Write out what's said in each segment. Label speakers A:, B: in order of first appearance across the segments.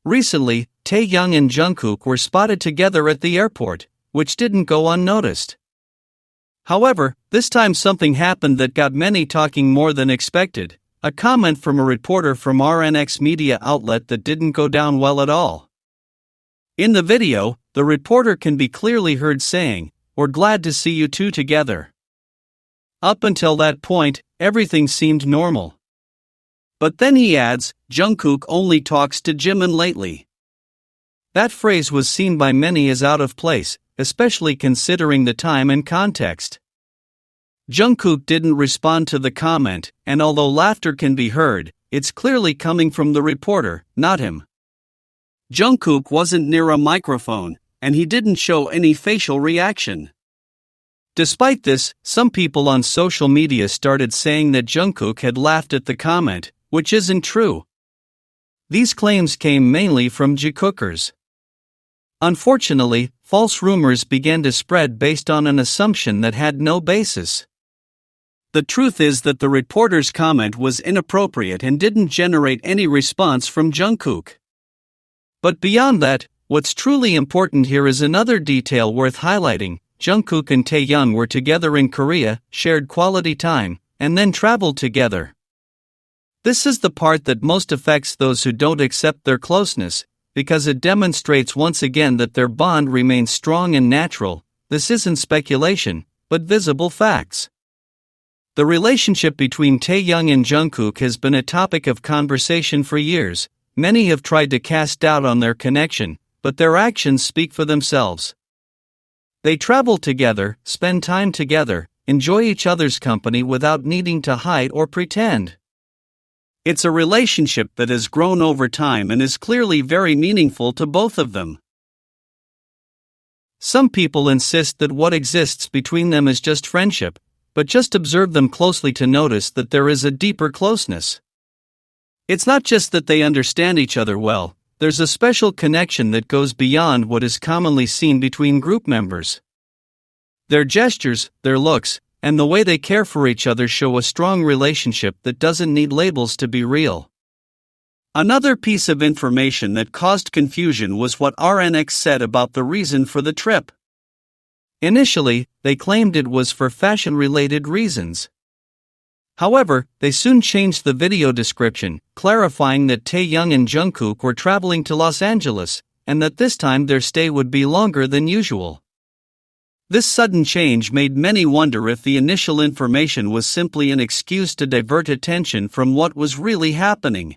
A: Recently, Taehyung and JUNGKOOK were spotted together at the airport, which didn't go unnoticed. However, this time something happened that got many talking more than expected, a comment from a reporter from RNX media outlet that didn't go down well at all. In the video, the reporter can be clearly heard saying, "We're glad to see you two together." Up until that point, everything seemed normal. But then he adds, "JUNGKOOK only talks to Jimin lately." That phrase was seen by many as out of place, especially considering the time and context. JUNGKOOK didn't respond to the comment, and although laughter can be heard, it's clearly coming from the reporter, not him. JUNGKOOK wasn't near a microphone, and he didn't show any facial reaction. Despite this, some people on social media started saying that JUNGKOOK had laughed at the comment, which isn't true. These claims came mainly from Jikookers. Unfortunately, false rumors began to spread based on an assumption that had no basis. The truth is that the reporter's comment was inappropriate and didn't generate any response from JUNGKOOK. But beyond that, what's truly important here is another detail worth highlighting. JUNGKOOK and Taehyung were together in Korea, shared quality time, and then traveled together. This is the part that most affects those who don't accept their closeness, because it demonstrates once again that their bond remains strong and natural. This isn't speculation, but visible facts. The relationship between Taehyung and JUNGKOOK has been a topic of conversation for years. Many have tried to cast doubt on their connection, but their actions speak for themselves. They travel together, spend time together, enjoy each other's company without needing to hide or pretend. It's a relationship that has grown over time and is clearly very meaningful to both of them. Some people insist that what exists between them is just friendship, but just observe them closely to notice that there is a deeper closeness. It's not just that they understand each other well, there's a special connection that goes beyond what is commonly seen between group members. Their gestures, their looks, and the way they care for each other show a strong relationship that doesn't need labels to be real. Another piece of information that caused confusion was what RNX said about the reason for the trip. Initially, they claimed it was for fashion-related reasons. However, they soon changed the video description, clarifying that Taehyung and JUNGKOOK were traveling to Los Angeles, and that this time their stay would be longer than usual. This sudden change made many wonder if the initial information was simply an excuse to divert attention from what was really happening.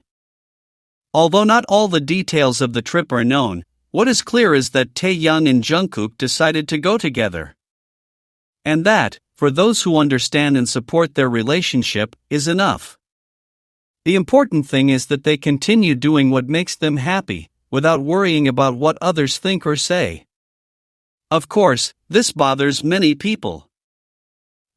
A: Although not all the details of the trip are known, what is clear is that Taehyung and JUNGKOOK decided to go together. And that, for those who understand and support their relationship, is enough. The important thing is that they continue doing what makes them happy, without worrying about what others think or say. Of course, this bothers many people.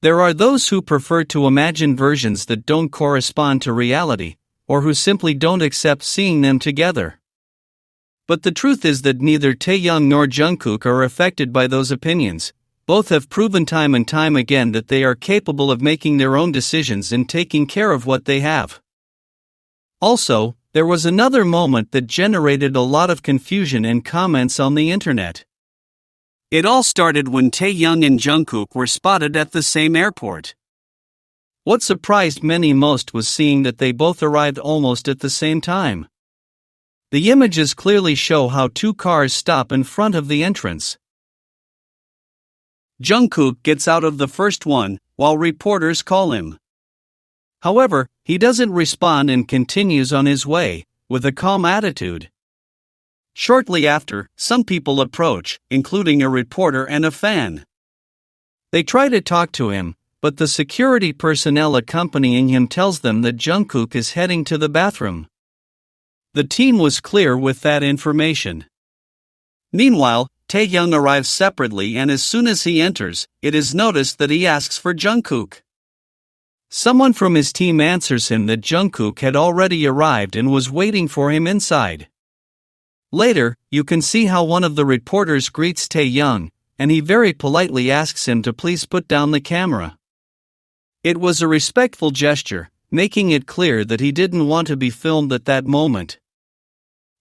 A: There are those who prefer to imagine versions that don't correspond to reality, or who simply don't accept seeing them together. But the truth is that neither Taehyung nor JUNGKOOK are affected by those opinions. Both have proven time and time again that they are capable of making their own decisions and taking care of what they have. Also, there was another moment that generated a lot of confusion and comments on the internet. It all started when Taehyung and JUNGKOOK were spotted at the same airport. What surprised many most was seeing that they both arrived almost at the same time. The images clearly show how two cars stop in front of the entrance. JUNGKOOK gets out of the first one, while reporters call him. However, he doesn't respond and continues on his way, with a calm attitude. Shortly after, some people approach, including a reporter and a fan. They try to talk to him, but the security personnel accompanying him tells them that JUNGKOOK is heading to the bathroom. The team was clear with that information. Meanwhile, Taehyung arrives separately, and as soon as he enters, it is noticed that he asks for JUNGKOOK. Someone from his team answers him that JUNGKOOK had already arrived and was waiting for him inside. Later, you can see how one of the reporters greets Taehyung, and he very politely asks him to please put down the camera. It was a respectful gesture, making it clear that he didn't want to be filmed at that moment.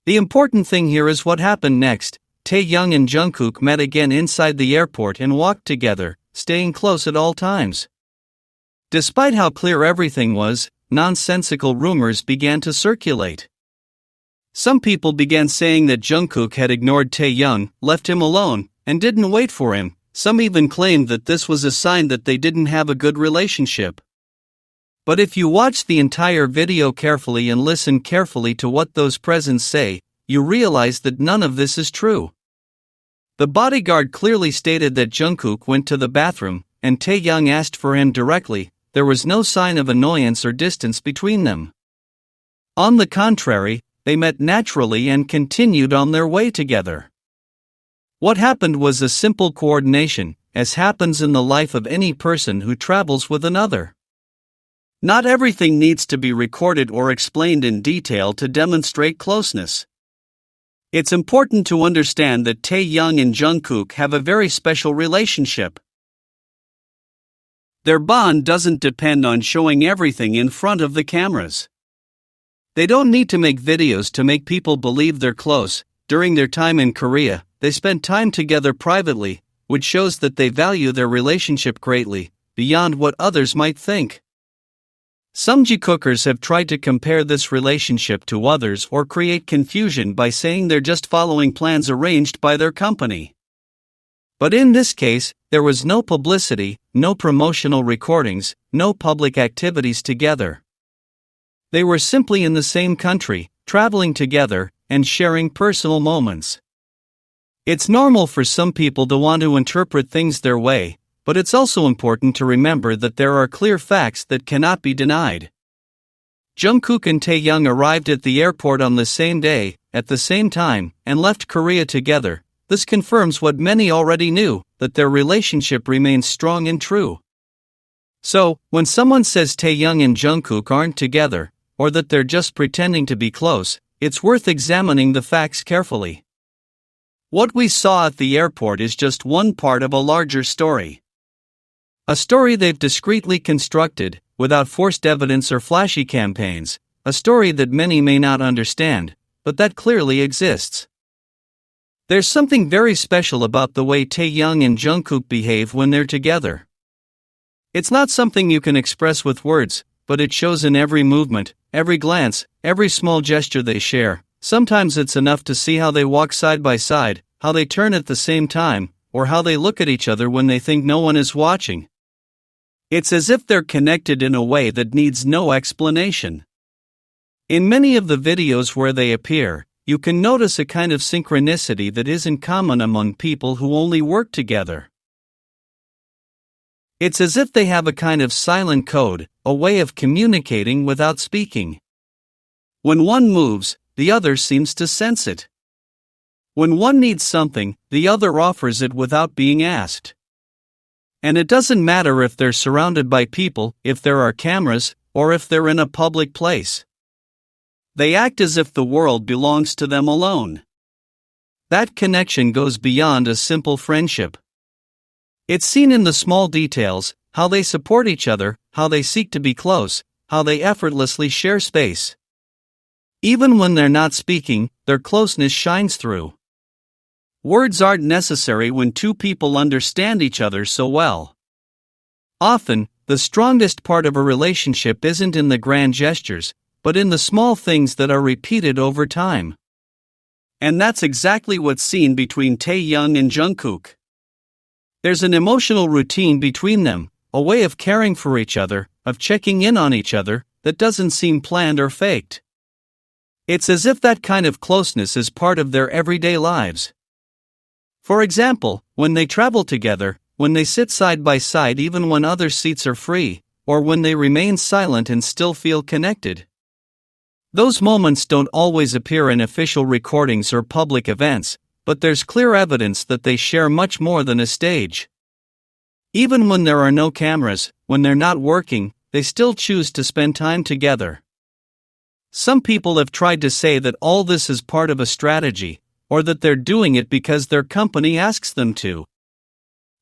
A: The important thing here is what happened next. Taehyung and Jungkook met again inside the airport and walked together, staying close at all times. Despite how clear everything was, nonsensical rumors began to circulate. Some people began saying that Jungkook had ignored Taehyung, left him alone, and didn't wait for him. Some even claimed that this was a sign that they didn't have a good relationship. But if you watch the entire video carefully and listen carefully to what those present say, you realize that none of this is true. The bodyguard clearly stated that Jungkook went to the bathroom, and Taehyung asked for him directly. There was no sign of annoyance or distance between them. On the contrary, they met naturally and continued on their way together. What happened was a simple coordination, as happens in the life of any person who travels with another. Not everything needs to be recorded or explained in detail to demonstrate closeness. It's important to understand that Taehyung and Jungkook have a very special relationship. Their bond doesn't depend on showing everything in front of the cameras. They don't need to make videos to make people believe they're close. During their time in Korea, they spent time together privately, which shows that they value their relationship greatly, beyond what others might think. Some Jikookers have tried to compare this relationship to others or create confusion by saying they're just following plans arranged by their company. But in this case, there was no publicity, no promotional recordings, no public activities together. They were simply in the same country, traveling together, and sharing personal moments. It's normal for some people to want to interpret things their way, but it's also important to remember that there are clear facts that cannot be denied. Jungkook and Taehyung arrived at the airport on the same day, at the same time, and left Korea together. This confirms what many already knew, that their relationship remains strong and true. So, when someone says Taehyung and Jungkook aren't together, or that they're just pretending to be close, it's worth examining the facts carefully. What we saw at the airport is just one part of a larger story. A story they've discreetly constructed, without forced evidence or flashy campaigns, a story that many may not understand, but that clearly exists. There's something very special about the way Taehyung and Jungkook behave when they're together. It's not something you can express with words, but it shows in every movement, every glance, every small gesture they share. Sometimes it's enough to see how they walk side by side, how they turn at the same time, or how they look at each other when they think no one is watching. It's as if they're connected in a way that needs no explanation. In many of the videos where they appear, you can notice a kind of synchronicity that isn't common among people who only work together. It's as if they have a kind of silent code, a way of communicating without speaking. When one moves, the other seems to sense it. When one needs something, the other offers it without being asked. And it doesn't matter if they're surrounded by people, if there are cameras, or if they're in a public place. They act as if the world belongs to them alone. That connection goes beyond a simple friendship. It's seen in the small details, how they support each other, how they seek to be close, how they effortlessly share space. Even when they're not speaking, their closeness shines through. Words aren't necessary when two people understand each other so well. Often, the strongest part of a relationship isn't in the grand gestures, but in the small things that are repeated over time. And that's exactly what's seen between Taehyung and Jungkook. There's an emotional routine between them, a way of caring for each other, of checking in on each other, that doesn't seem planned or faked. It's as if that kind of closeness is part of their everyday lives. For example, when they travel together, when they sit side by side even when other seats are free, or when they remain silent and still feel connected. Those moments don't always appear in official recordings or public events, but there's clear evidence that they share much more than a stage. Even when there are no cameras, when they're not working, they still choose to spend time together. Some people have tried to say that all this is part of a strategy, or that they're doing it because their company asks them to.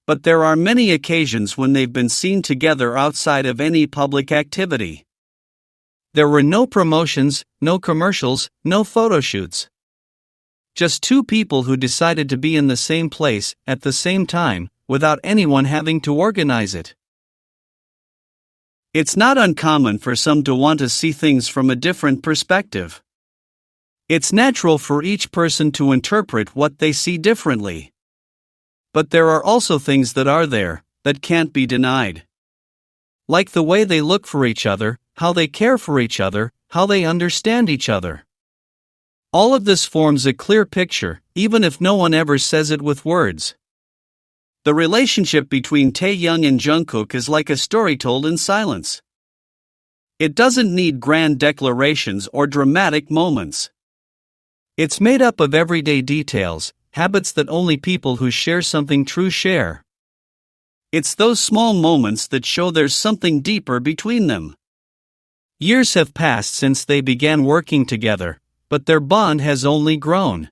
A: But there are many occasions when they've been seen together outside of any public activity. There were no promotions, no commercials, no photo shoots. Just two people who decided to be in the same place at the same time, without anyone having to organize it. It's not uncommon for some to want to see things from a different perspective. It's natural for each person to interpret what they see differently. But there are also things that are there, that can't be denied. Like the way they look for each other, how they care for each other, how they understand each other. All of this forms a clear picture, even if no one ever says it with words. The relationship between Taehyung and Jungkook is like a story told in silence. It doesn't need grand declarations or dramatic moments. It's made up of everyday details, habits that only people who share something true share. It's those small moments that show there's something deeper between them. Years have passed since they began working together, but their bond has only grown.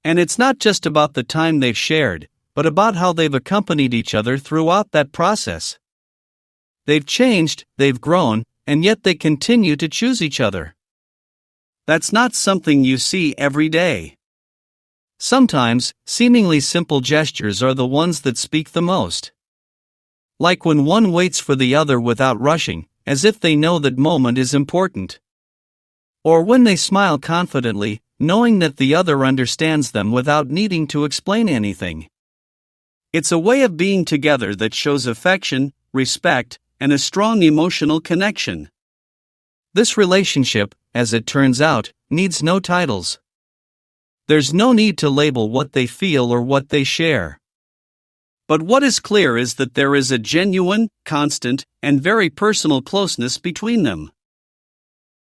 A: And it's not just about the time they've shared, but about how they've accompanied each other throughout that process. They've changed, they've grown, and yet they continue to choose each other. That's not something you see every day. Sometimes, seemingly simple gestures are the ones that speak the most. Like when one waits for the other without rushing, as if they know that moment is important. Or when they smile confidently, knowing that the other understands them without needing to explain anything. It's a way of being together that shows affection, respect, and a strong emotional connection. This relationship, as it turns out, needs no titles. There's no need to label what they feel or what they share. But what is clear is that there is a genuine, constant, and very personal closeness between them.